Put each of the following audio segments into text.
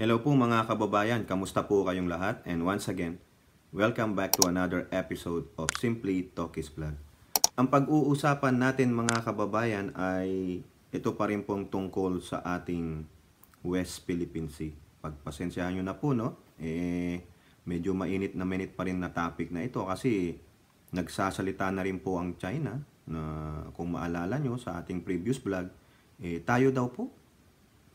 Hello po mga kababayan, kamusta po kayong lahat? And once again, welcome back to another episode of Simply Talkies Vlog. Ang pag-uusapan natin mga kababayan ay ito pa rin pong tungkol sa ating West Philippine Sea. Pagpasensyahan nyo na po, no? Medyo mainit pa rin na topic na ito kasi nagsasalita na rin po ang China na kung maalala nyo sa ating previous vlog, tayo daw po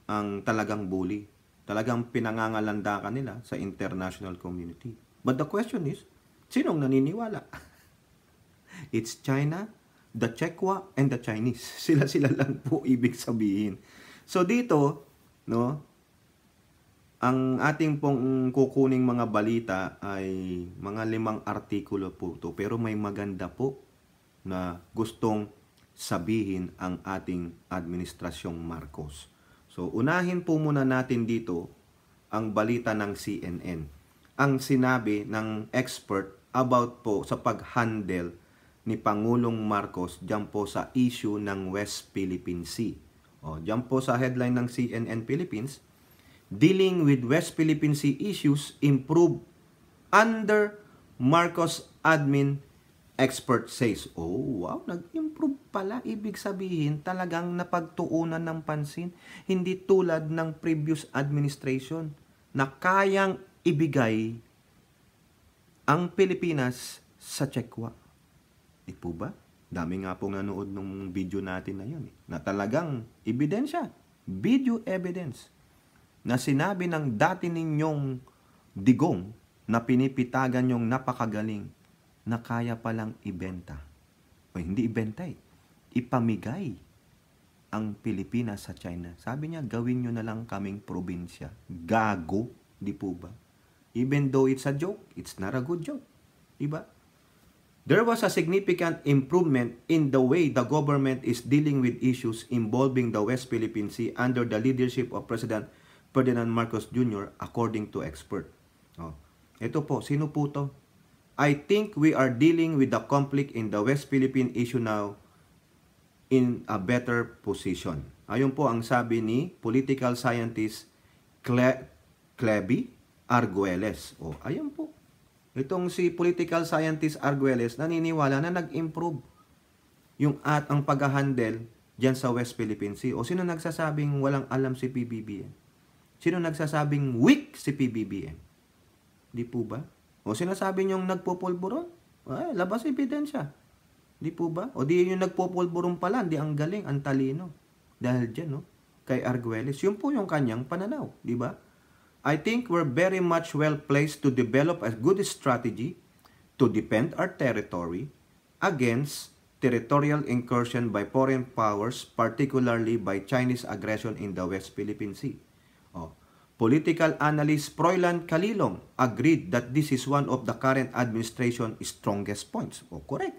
ang talagang bully. Talagang pinangangalandakan nila sa international community. But the question is, sinong naniniwala? It's China, the Chekwa, and the Chinese. Sila-sila lang po ibig sabihin. So dito, no, ang ating pong kukuning mga balita ay mga 5 artikulo po ito. Pero may maganda po na gustong sabihin ang ating administrasyong Marcos. So, unahin po muna natin dito ang balita ng CNN. Ang sinabi ng expert about po sa pag-handle ni Pangulong Marcos dyan po sa issue ng West Philippine Sea. Dyan po sa headline ng CNN Philippines, dealing with West Philippine Sea issues improve under Marcos admin expert says. Oh, wow, nag-improve pala. Ibig sabihin, talagang napagtuunan ng pansin. Hindi tulad ng previous administration na kayang ibigay ang Pilipinas sa Chekwa. Di po ba? Dami nga pong nanood ng video natin na yun. Na talagang ebidensya, video evidence, na sinabi ng dati ninyong digong na pinipitagan yung napakagaling na kaya palang ibenta. O hindi ibenta ipamigay ang Pilipinas sa China. Sabi niya, gawin nyo na lang kaming probinsya. Gago, di po ba? Even though it's a joke, it's not a good joke. Diba? There was a significant improvement in the way the government is dealing with issues involving the West Philippine Sea under the leadership of President Ferdinand Marcos Jr. according to expert. Ito po, sino po to? I think we are dealing with the conflict in the West Philippine issue now in a better position. Ayon po ang sabi ni political scientist Cleby Arguelles. Ayon po. Itong si political scientist Arguelles naniniwala na nag-improve yung ang pag-handle diyan sa West Philippine Sea. Sino nagsasabing walang alam si PBBM? Sino nagsasabing weak si PBBM? Di po ba? Sinasabi niyong nagpupulburon? Labas ebidensya. Di po ba? Di yung nagpupulburon pala, di ang galing, ang talino. Dahil dyan, kay Arguelles. Yun po yung kanyang pananaw. Di ba? I think we're very much well placed to develop a good strategy to defend our territory against territorial incursion by foreign powers, particularly by Chinese aggression in the West Philippine Sea. Political analyst Froilan Calilong agreed that this is one of the current administration's strongest points. Correct.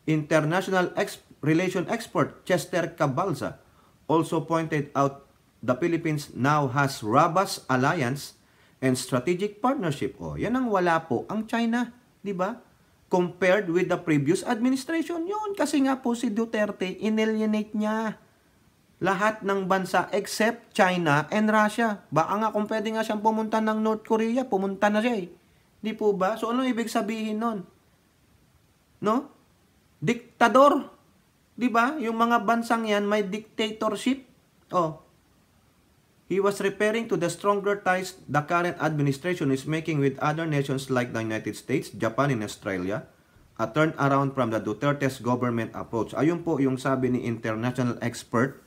International relation expert Chester Cabalza also pointed out the Philippines now has robust alliance and strategic partnership. Yan ang wala po ang China, di ba? Compared with the previous administration. Yun, kasi nga po si Duterte, inalienate niya lahat ng bansa except China and Russia. Baka nga kung pwede nga siyang pumunta ng North Korea, pumunta na siya Di po ba? So ano ibig sabihin nun? No? Diktador. Di ba? Yung mga bansang yan may dictatorship. He was referring to the stronger ties the current administration is making with other nations like the United States, Japan, and Australia. A turnaround from the Duterte's government approach. Ayun po yung sabi ni international expert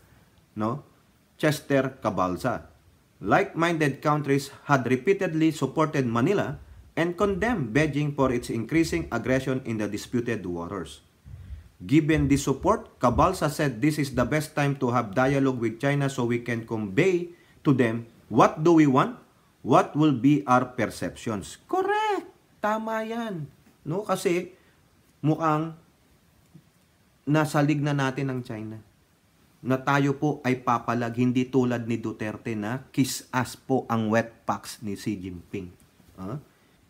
Chester Cabalza. Like-minded countries had repeatedly supported Manila and condemned Beijing for its increasing aggression in the disputed waters. Given this support, Cabalza said this is the best time to have dialogue with China so we can convey to them what do we want, what will be our perceptions. Correct! Tama yan. Kasi mukhang nasalig na natin ang China. Na tayo po ay papalag, hindi tulad ni Duterte na kiss-ass po ang wetpacks ni Xi Jinping.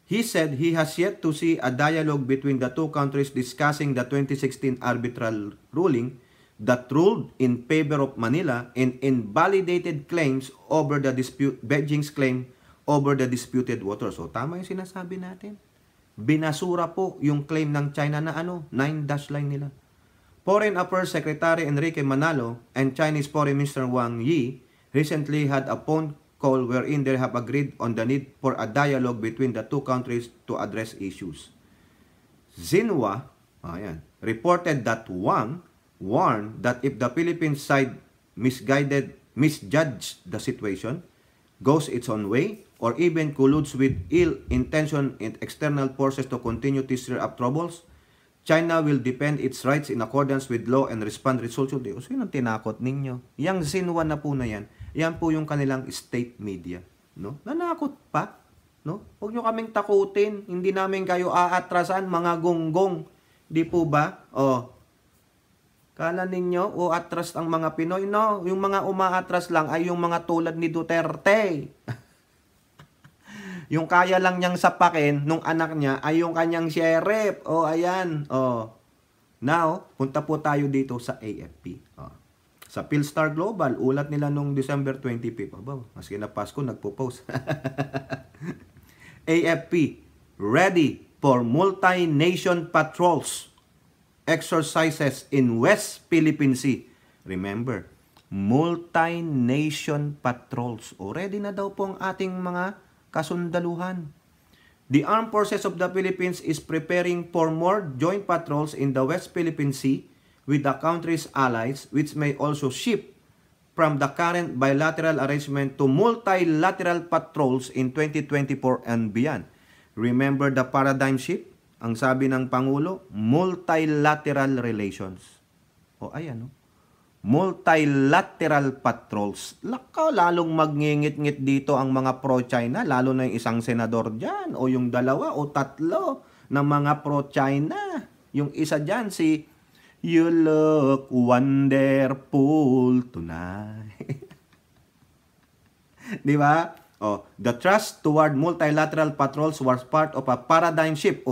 He said he has yet to see a dialogue between the two countries discussing the 2016 arbitral ruling that ruled in favor of Manila and invalidated claims over the Beijing's claim over the disputed waters. So tama yung sinasabi natin. Binasura po yung claim ng China na 9-dash line nila. Foreign Affairs Secretary Enrique Manalo and Chinese Foreign Minister Wang Yi recently had a phone call wherein they have agreed on the need for a dialogue between the two countries to address issues. Xinhua reported that Wang warned that if the Philippine side misjudged the situation, goes its own way, or even colludes with ill-intentioned and external forces to continue to stir up troubles, China will defend its rights in accordance with law and respond resolutely. O sino tinakot ninyo? Yang Xinhua na po na yan, yan po yung kanilang state media. No? Nanakot pa. No? Huwag nyo kaming takutin. Hindi namin kayo aatrasan, mga gonggong. Di po ba? Kala ninyo, atras ang mga Pinoy? No, yung mga umaatras lang ay yung mga tulad ni Duterte. Yung kaya lang niyang sapakin nung anak niya ay yung kanyang sheriff. Ayan. Now, punta po tayo dito sa AFP. Sa Philstar Global, ulat nila nung December 25. Maski na Pasko, nagpo-post. AFP, ready for multi-nation patrols exercises in West Philippine Sea. Remember, multi-nation patrols. Ready na daw po ang ating mga kasundaluhan. The Armed Forces of the Philippines is preparing for more joint patrols in the West Philippine Sea with the country's allies, which may also shift from the current bilateral arrangement to multilateral patrols in 2024 and beyond. Remember the paradigm shift? Ang sabi ng Pangulo, multilateral relations. Ayan, multilateral patrols. Lalong magngingit-ngit dito ang mga pro-China, lalo na yung isang senador dyan, o yung 2 o 3 na mga pro-China. Yung isa dyan, si You look wonderful tonight. Di ba? The thrust toward multilateral patrols was part of a paradigm shift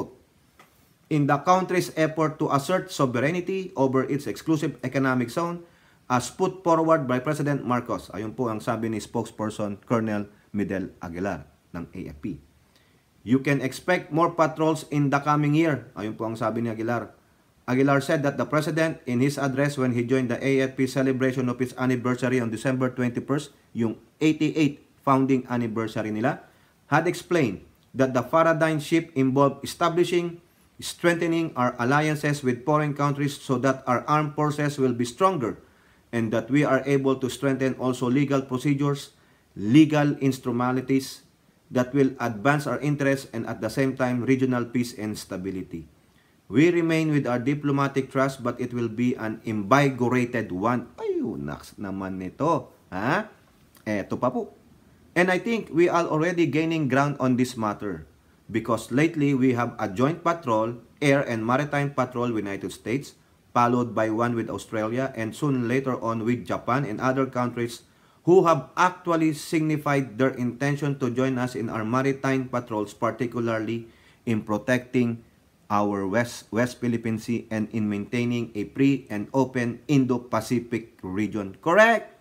in the country's effort to assert sovereignty over its exclusive economic zone as put forward by President Marcos. Ayun po ang sabi ni spokesperson Colonel Midel Aguilar ng AFP. You can expect more patrols in the coming year. Ayun po ang sabi ni Aguilar. Aguilar said that the President, in his address when he joined the AFP celebration of its anniversary on December 21st, yung 88th founding anniversary nila, had explained that the paradigm shift involved strengthening our alliances with foreign countries so that our armed forces will be stronger and that we are able to strengthen also legal procedures, legal instrumentalities that will advance our interests and at the same time regional peace and stability. We remain with our diplomatic trust but it will be an invigorated one. Ayun, naks naman nito. Eto pa po. And I think we are already gaining ground on this matter. Because lately we have a joint patrol, air and maritime patrol with United States, followed by one with Australia, and soon later on with Japan and other countries who have actually signified their intention to join us in our maritime patrols, particularly in protecting our West Philippine Sea and in maintaining a free and open Indo-Pacific region. Correct!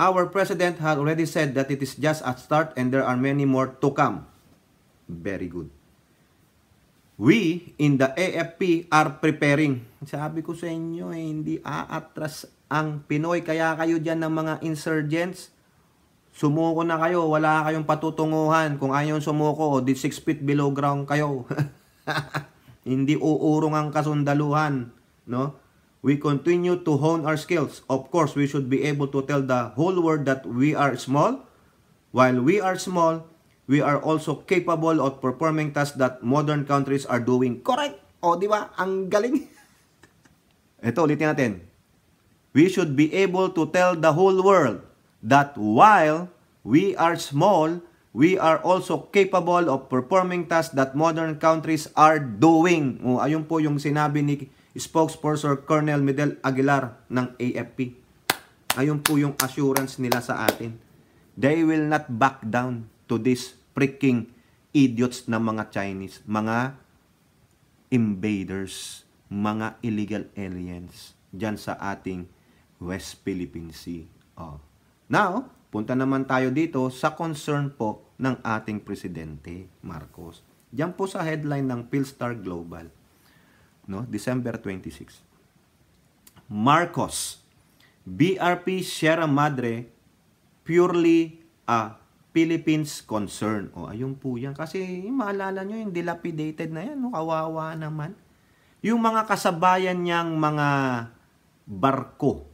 Our President had already said that it is just a start and there are many more to come. Very good. We in the AFP are preparing. Sabi ko sa inyo, hindi aatras ang Pinoy. Kaya kayo dyan ng mga insurgents, sumuko na kayo. Wala kayong patutunguhan. Kung ayaw sumuko, 6 feet below ground kayo. Hindi uurong ang kasundaluhan. No? We continue to hone our skills. Of course, we should be able to tell the whole world that we are small. While we are small, we are also capable of performing tasks that modern countries are doing. Correct! Di ba? Ang galing. Ito, ulitin natin. We should be able to tell the whole world that while we are small, we are also capable of performing tasks that modern countries are doing. Ayun po yung sinabi ni spokesperson Colonel Midel Aguilar ng AFP. Ayun po yung assurance nila sa atin. They will not back down to this freaking idiots na mga Chinese, mga invaders, mga illegal aliens. dyan sa ating West Philippine Sea. Now, punta naman tayo dito sa concern po ng ating Presidente Marcos. Diyan po sa headline ng Philstar Global, no, December 26. Marcos, BRP Sierra Madre, purely a Philippines concern. Ayun po yan. Kasi maalala nyo yung dilapidated na yan, no? Kawawa naman. Yung mga kasabayan niyang mga barko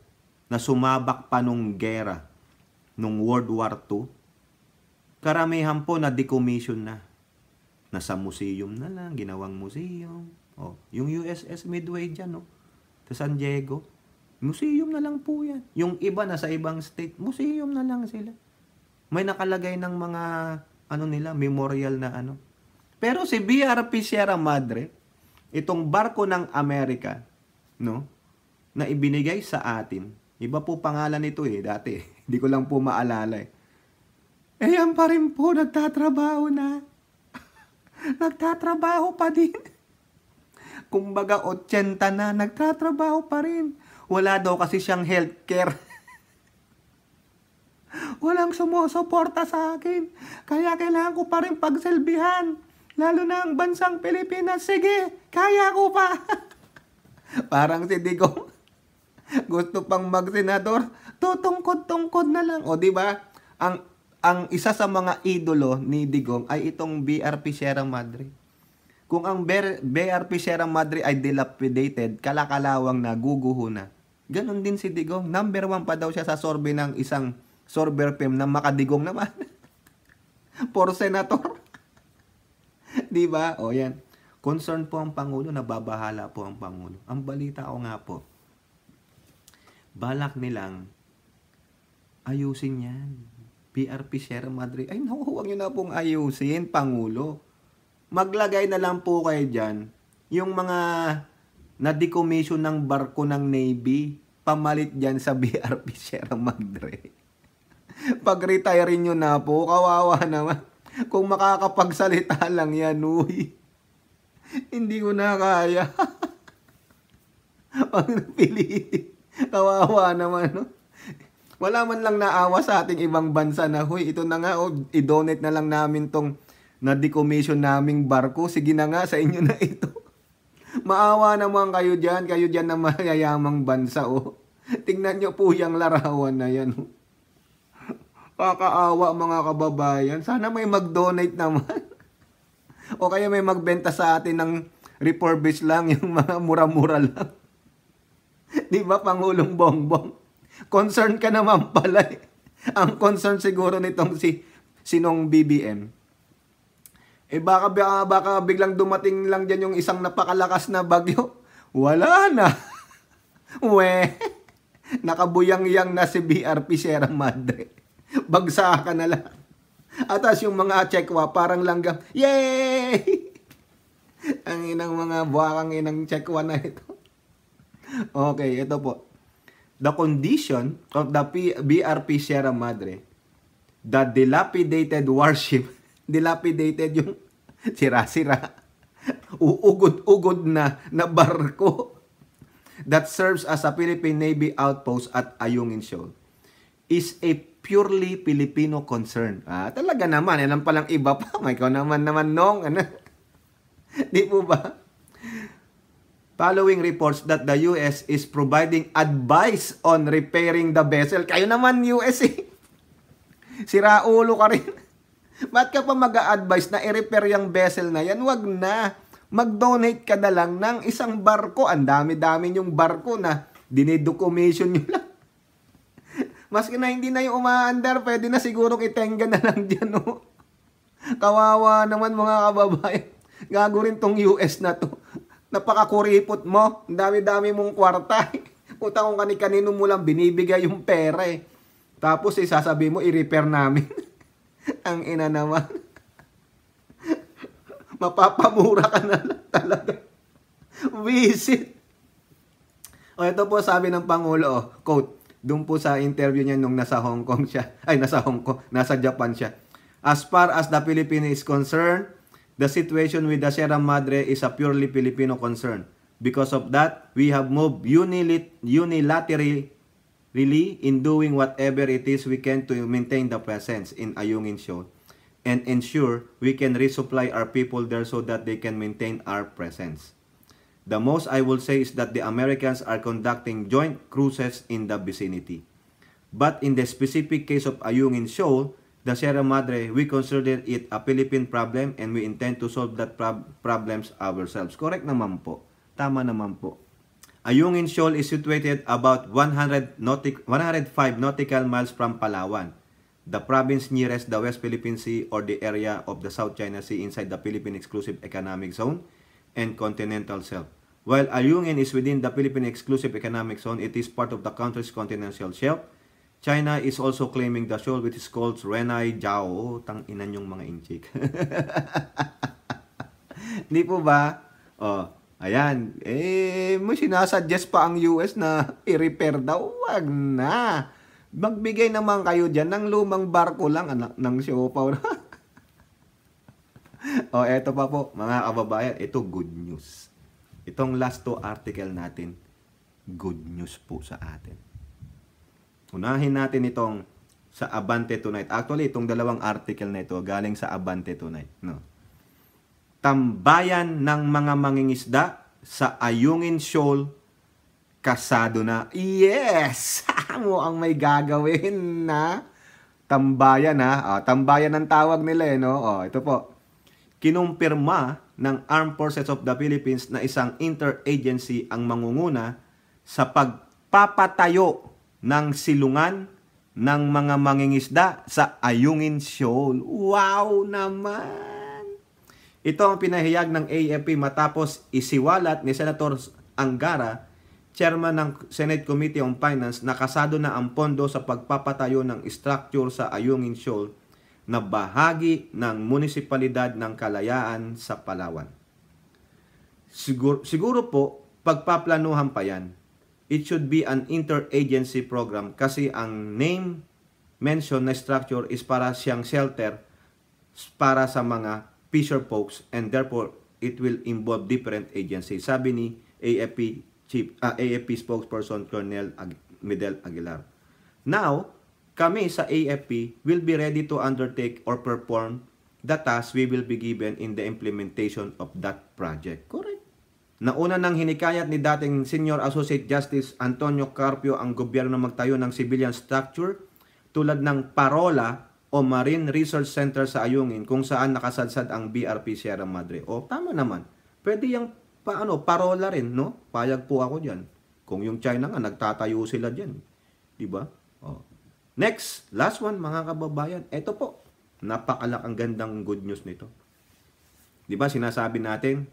na sumabak pa nung gera, nung World War II, karamihan po na decommission na. Nasa museum na lang, ginawang museum. Yung USS Midway dyan, no? Sa San Diego, museum na lang po yan. Yung iba na sa ibang state, museum na lang sila. May nakalagay ng mga, nila, memorial na ano. Pero si BRP Sierra Madre, itong barko ng Amerika, no, na ibinigay sa atin, iba po pangalan nito dati. Hindi ko lang po maalala yan pa rin po, nagtatrabaho na. Nagtatrabaho pa din. Kumbaga 80 na, nagtatrabaho pa rin. Wala daw kasi siyang healthcare. Walang sumusuporta sa akin. Kaya kailangan ko pa rin pagsilbihan. Lalo na ang bansang Pilipinas. Sige, kaya ko pa. Parang si Digong. Gusto pang mag-senador. Tutungkod-tungkod na lang. Di ba? Ang isa sa mga idolo ni Digong ay itong BRP Sierra Madre. Kung ang BRP Sierra Madre ay dilapidated, kalakalawang na, guguho na. Ganon din si Digong. Number 1 pa daw siya sa survey ng isang survey firm na makadigong naman. For senator. Di ba? Yan. Concern po ang Pangulo, nababahala po ang Pangulo. Ang balita ko nga po, balak nilang ayusin yan. BRP Sierra Madre. Ay, naku, huwag nyo na pong ayusin, Pangulo. Maglagay na lang po kayo dyan yung mga na-decommission ng barko ng Navy, pamalit dyan sa BRP Sierra Madre. Pag-retire nyo na po, kawawa naman. Kung makakapagsalita lang yan, uy. Hindi ko na kaya. Pag pilitin. Kawawa naman, no? Wala man lang naawa sa ating ibang bansa na, huy, ito na nga, i-donate na lang namin tong na-decommission naming barko. Sige na nga, sa inyo na ito. Maawa naman kayo dyan na mayayamang bansa, Tingnan nyo po yung larawan na yan, Kakaawa mga kababayan. Sana may mag-donate naman. O kaya may magbenta sa atin ng refurbished lang, yung mga mura-mura lang. Di ba, Pangulong Bongbong? Concern ka naman pala. Ang concern siguro nitong sinong BBM. Baka biglang dumating lang dyan yung isang napakalakas na bagyo. Wala na. Nakabuyang-yang na si BRP Sierra Madre. Bagsakan na lang. Atas yung mga Chekwa, parang langgam. Yay! Ang inang mga buwakang inang Chekwa na ito. Okay, ito po. The condition of the BRP Sierra Madre, the dilapidated warship, dilapidated yung sira-sira, uugod-ugod na barko that serves as a Philippine Navy outpost at Ayungin Shoal, is a purely Filipino concern. Talaga naman, yan palang iba pa. May ikaw naman nong, Di po ba? Following reports that the US is providing advice on repairing the vessel. Kayo naman, US Sira ulo ka rin. Ba't ka pa mag-a-advise na i-repair yung vessel na yan? Wag na. Mag-donate ka na lang ng isang barko. Ang dami-dami yung barko na dinidocommission nyo lang. Maski na hindi na yung umaandar, pwede na siguro itenga na lang dyan, Kawawa naman mga kababayan. Gago rin tong US na to. Napakakuripot mo. Ang dami-dami mong kwarta. Utang kung kanino mo lang binibigay yung pera Tapos sasabi mo, i-repair namin. Ang ina naman. Mapapamura ka na lang talaga. Visit. Ito po sabi ng Pangulo, quote, doon po sa interview niya nung nasa Hong Kong siya. Nasa Japan siya. As far as the Philippines is concerned, the situation with the Sierra Madre is a purely Filipino concern. Because of that, we have moved unilaterally in doing whatever it is we can to maintain the presence in Ayungin Shoal and ensure we can resupply our people there so that they can maintain our presence. The most I will say is that the Americans are conducting joint cruises in the vicinity. But in the specific case of Ayungin Shoal, the Sierra Madre, we consider it a Philippine problem and we intend to solve that problems ourselves. Correct naman po. Tama naman po. Ayungin Shoal is situated about 105 nautical miles from Palawan, the province nearest the West Philippine Sea or the area of the South China Sea inside the Philippine Exclusive Economic Zone and continental shelf. While Ayungin is within the Philippine Exclusive Economic Zone, it is part of the country's continental shelf. China is also claiming the shoal which is called Renai Jiao. Tang inan yung mga inchik. Hindi po ba? Oh, ayan. May sinasuggest pa ang US na i-repair daw. Wag na. Magbigay naman kayo dyan ng lumang barko lang, anak ng siopaw. Oh, eto pa po, mga kababayan. Ito good news. Itong last 2 article natin, good news po sa atin. Unahin natin itong sa Abante Tonight. Actually, itong 2 article na ito galing sa Abante Tonight. No? Tambayan ng mga mangingisda sa Ayungin Shoal, kasado na. Yes! Mo ang may gagawin na tambayan ha. Tambayan ang tawag nila no? Ito po. Kinumpirma ng Armed Forces of the Philippines na isang interagency ang mangunguna sa pagpapatayo ng silungan ng mga mangingisda sa Ayungin Shoal. Wow naman! Ito ang pinahayag ng AFP matapos isiwalat ni Senator Angara, chairman ng Senate Committee on Finance, na kasado na ang pondo sa pagpapatayo ng structure sa Ayungin Shoal na bahagi ng munisipalidad ng Kalayaan sa Palawan. Siguro po, pagpaplanuhan pa yan. It should be an interagency program kasi ang name mention na structure is para siyang shelter para sa mga fisher folks and therefore it will involve different agencies. Sabi ni AFP spokesperson Colonel Medel Aguilar. Now, kami sa AFP will be ready to undertake or perform the task we will be given in the implementation of that project. Correct. Nauna nang hinikayat ni dating Senior Associate Justice Antonio Carpio ang gobyerno magtayo ng civilian structure tulad ng Parola o Marine Research Center sa Ayungin kung saan nakasadsad ang BRP Sierra Madre. Tama naman. Pwede yung Parola rin, no? Payag po ako diyan. Kung yung China nga nagtatayo sila diyan, 'di ba? Next, last one mga kababayan. Ito po. Ang gandang good news nito. 'Di ba sinasabi natin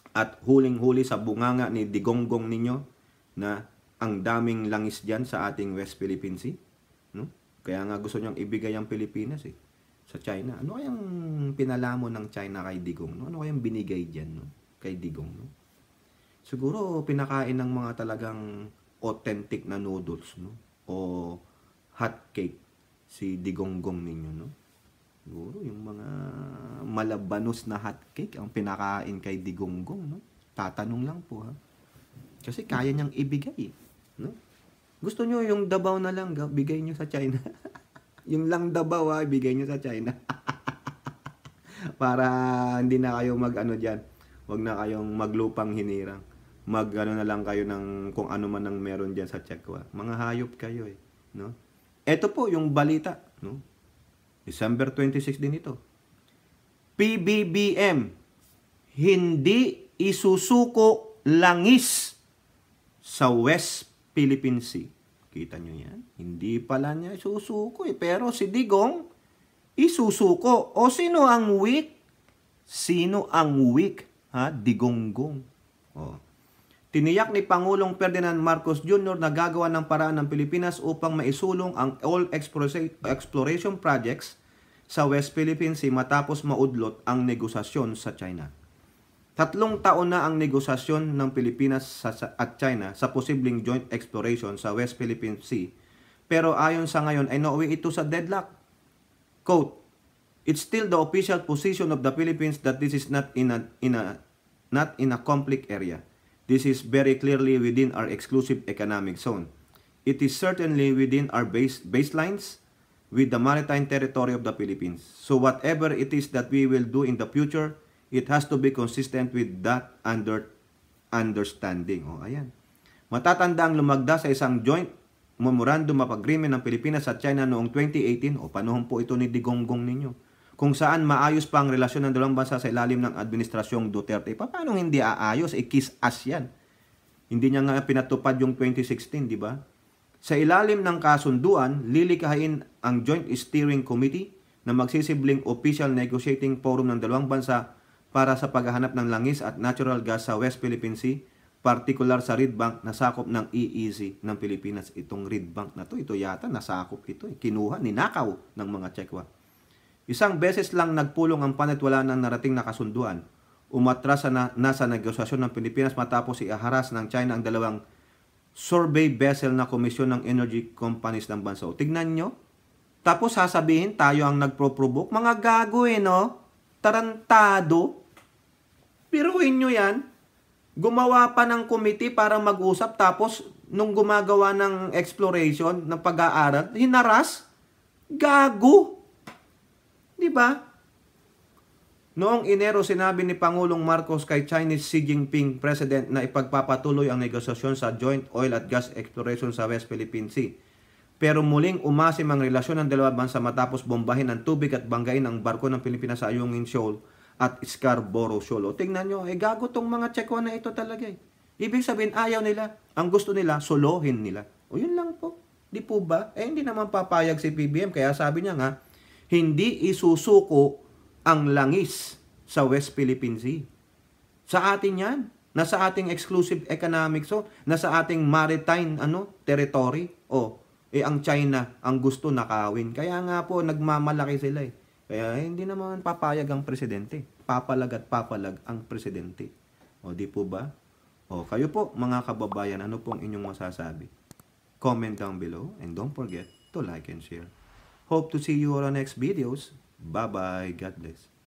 at huling-huli sa bunganga ni Digonggong ninyo na ang daming langis diyan sa ating West Philippine Sea, no? Kaya nga gusto niyang ibigay ang Pilipinas sa China. Ano kayang pinalamo ng China kay Digong? No? Ano kayang binigay diyan, no? Kay Digong, no? Siguro pinakain ng mga talagang authentic na noodles, no? O hot cake si Digonggong ninyo, no? Siguro yung mga malabanos na hot cake ang pinakain kay Digonggong, no? Tatanong lang po ha. Kasi kaya niyang ibigay, no? Gusto niyo yung Davao na lang, bigay niyo sa China. Yung lang Davao ibigay niyo sa China. Para hindi na kayo diyan. Wag na kayong maglupang hinirang. Na lang kayo ng kung ano man ang meron diyan sa Chekwa. Mga hayop kayo no? Ito po yung balita, no? December 26 din ito. PBBM hindi isusuko langis sa West Philippine Sea. Kita nyo yan? Hindi pala niya isusuko Pero si Digong isusuko. O sino ang weak? Sino ang weak? Digonggong. Tiniyak ni Pangulong Ferdinand Marcos Jr. na gagawa ng paraan ng Pilipinas upang maisulong ang oil exploration projects sa West Philippine Sea matapos maudlot ang negosasyon sa China. 3 taon na ang negosasyon ng Pilipinas at China sa posibleng joint exploration sa West Philippine Sea. Pero ayon sa ngayon ay nauwi ito sa deadlock. Quote, "It's still the official position of the Philippines that this is not in a conflict area. This is very clearly within our exclusive economic zone. It is certainly within our baselines with the maritime territory of the Philippines. So whatever it is that we will do in the future, it has to be consistent with that understanding. O, ayan. Matatanda ang lumagda sa isang joint memorandum of agreement ng Pilipinas at China noong 2018, o panahon po ito ni Digonggong ninyo, kung saan maayos pa ang relasyon ng dalawang bansa sa ilalim ng administrasyong Duterte. Paano hindi aayos? Kiss ass yan. Hindi niya nga pinatupad yung 2016, di ba? Sa ilalim ng kasunduan, lilikhain ang Joint Steering Committee na magsisibling official negotiating forum ng dalawang bansa para sa paghahanap ng langis at natural gas sa West Philippine Sea, partikular sa Reed Bank na sakop ng EEZ ng Pilipinas. Itong Reed Bank na ito yata nasakop ito. Kinuha, ninakaw ng mga Chekwa. Isang beses lang nagpulong ang panitwala ng narating na kasunduan. Umatras na sa negosasyon ng Pilipinas matapos iaharas ng China ang dalawang survey vessel na komisyon ng energy companies ng bansa. O, tignan nyo. Tapos sasabihin tayo ang nagpro-provoke. Mga gago no? Tarantado. Biruin nyo yan. Gumawa pa ng committee para mag-usap. Tapos nung gumagawa ng exploration, ng pag-aaral, hinaras. Gago. Diba? Noong Enero, sinabi ni Pangulong Marcos kay Chinese Xi Jinping President na ipagpapatuloy ang negosasyon sa joint oil at gas exploration sa West Philippine Sea. Pero muling umasim ang relasyon ng dalawang bansa matapos bombahin ng tubig at banggain ang barko ng Pilipinas sa Ayungin Shoal at Scarborough Shoal. O tingnan nyo, gago tong mga Chekwa na ito talaga Ibig sabihin, ayaw nila. Ang gusto nila, solohin nila. O yun lang po. Di po ba? Hindi naman papayag si PBM. Kaya sabi niya nga, hindi isusuko ang langis sa West Philippine Sea. Sa atin yan. Nasa ating exclusive economic zone. Nasa ating maritime territory. Ang China ang gusto nakawin. Kaya nga po, nagmamalaki sila Kaya hindi naman papayag ang presidente. Papalag at papalag ang presidente. Di po ba? Kayo po, mga kababayan, ano pong inyong masasabi? Comment down below and don't forget to like and share. Hope to see you on our next videos. Bye-bye. God bless.